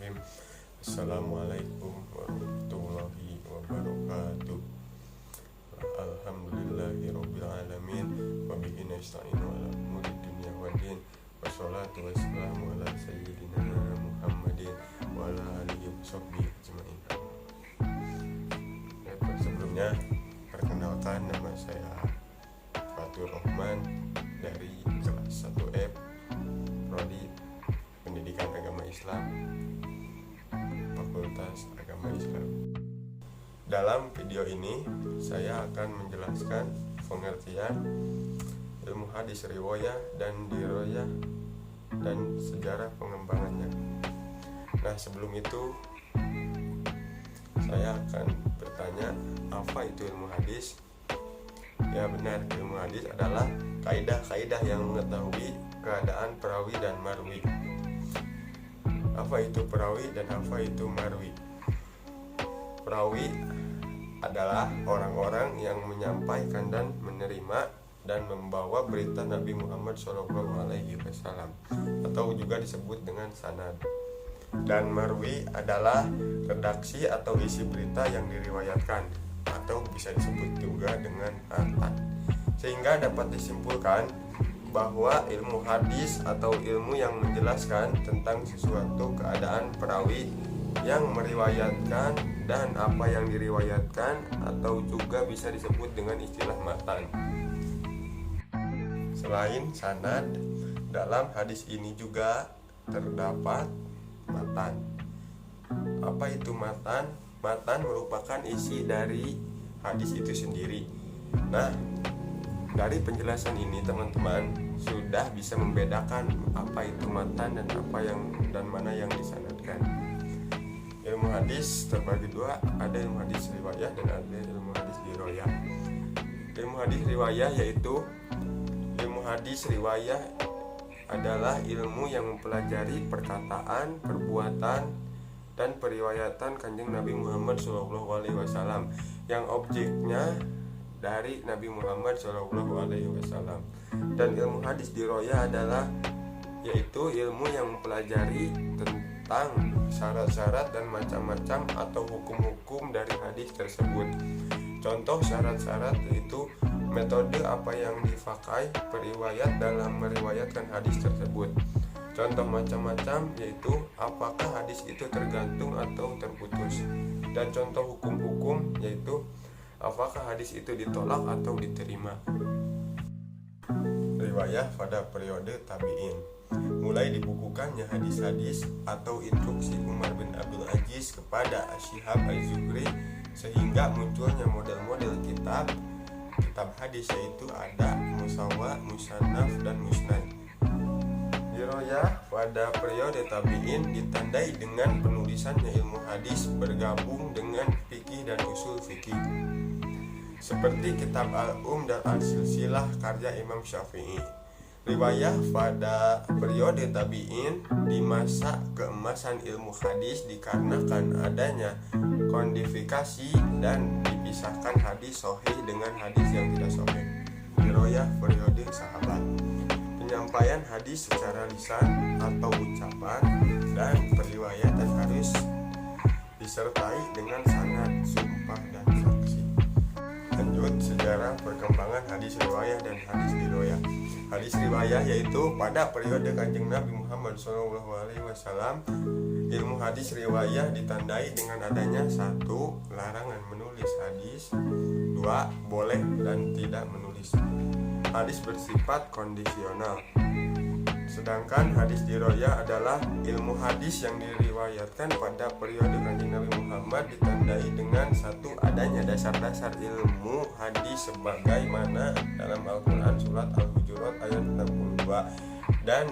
Bismillahirrahmanirrahim. Assalamualaikum warahmatullahi wabarakatuh. Alhamdulillahirabbil alamin wa bihi nasta'inu ala umuri dunya waddin. Wassalatu wassalamu ala sayyidina Muhammadin wa ala alihi washabbihi ajmain. Sebelumnya perkenalkan, nama saya Fatur Rahman dari kelas 1F Prodi Pendidikan Agama Islam, Fakultas Agama Islam. Dalam video ini saya akan menjelaskan pengertian ilmu hadis riwayah dan diroyah dan sejarah pengembangannya. Nah, sebelum itu saya akan bertanya, apa itu ilmu hadis? Ya benar, ilmu hadis adalah kaidah-kaidah yang mengetahui keadaan perawi dan marwi. Apa itu perawi dan apa itu marwi? Perawi adalah orang-orang yang menyampaikan dan menerima dan membawa berita Nabi Muhammad SAW, atau juga disebut dengan sanad. Dan marwi adalah redaksi atau isi berita yang diriwayatkan, atau bisa disebut juga dengan matan. Sehingga dapat disimpulkan bahwa ilmu hadis atau ilmu yang menjelaskan tentang sesuatu keadaan perawi yang meriwayatkan dan apa yang diriwayatkan, atau juga bisa disebut dengan istilah matan. Selain sanad, dalam hadis ini juga terdapat matan. Apa itu matan? Matan merupakan isi dari hadis itu sendiri. Nah, dari penjelasan ini teman-teman sudah bisa membedakan apa itu matan dan mana yang disanadkan. Ilmu hadis terbagi dua, ada ilmu hadis riwayah dan ada ilmu hadis diroyah. Ilmu hadis riwayah yaitu ilmu hadis riwayah adalah ilmu yang mempelajari perkataan, perbuatan, dan periwayatan Kanjeng Nabi Muhammad SAW yang objeknya dari Nabi Muhammad SAW. Dan ilmu hadis diroyah adalah yaitu ilmu yang mempelajari tentang syarat-syarat dan macam-macam atau hukum-hukum dari hadis tersebut. Contoh syarat-syarat itu metode apa yang dipakai periwayat dalam meriwayatkan hadis tersebut. Contoh macam-macam yaitu apakah hadis itu tergantung atau terputus. Dan contoh hukum-hukum yaitu apakah hadis itu ditolak atau diterima. Riwayah pada periode tabi'in. Mulai dibukukannya hadis-hadis atau instruksi Umar bin Abdul Aziz kepada Syihab Az-Zuhri sehingga munculnya model-model kitab hadis, yaitu ada musawwa, musannaf, dan musnad. Diroyah pada periode tabi'in ditandai dengan penulisannya ilmu hadis bergabung dengan fikih dan usul fikih, seperti kitab Al-Um dan Al-Silsilah karya Imam Syafi'i. Riwayah pada periode tabi'in di masa keemasan ilmu hadis dikarenakan adanya kodifikasi dan dipisahkan hadis sahih dengan hadis yang tidak sahih. Riwayah periode sahabat, penyampaian hadis secara lisan atau ucapan, dan periwayatan harus disertai dengan sanad, sumpah, dan saksi. Lanjut, sejarah perkembangan hadis riwayah dan hadis diroyah. Hadis riwayah yaitu pada periode Kanjeng Nabi Muhammad SAW. Ilmu hadis riwayah ditandai dengan adanya 1. Larangan menulis hadis, 2. Boleh dan tidak menulis. Hadis bersifat kondisional. Sedangkan hadis diroyah adalah ilmu hadis yang diriwayatkan pada periode Kanjeng Nabi Muhammad ditandai dengan 1. Adanya dasar-dasar ilmu hadis sebagaimana dalam Al-Quran surat Al-Hujurat ayat 62 dan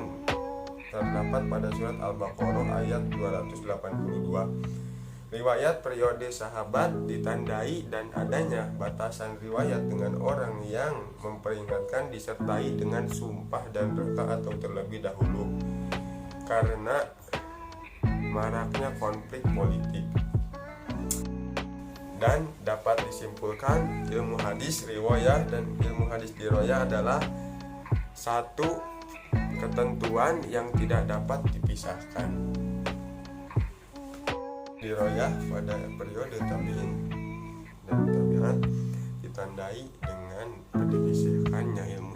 terdapat pada surat Al-Baqarah ayat 282. Riwayat periode sahabat ditandai dan adanya batasan riwayat dengan orang yang memperingatkan disertai dengan sumpah dan reka atau terlebih dahulu karena maraknya konflik politik. Dan dapat disimpulkan ilmu hadis riwayah dan ilmu hadis diroyah adalah 1. Ketentuan yang tidak dapat dipisahkan. diroyah pada periode tabi'in dan tabi'at ditandai dengan digeserkannya ilmu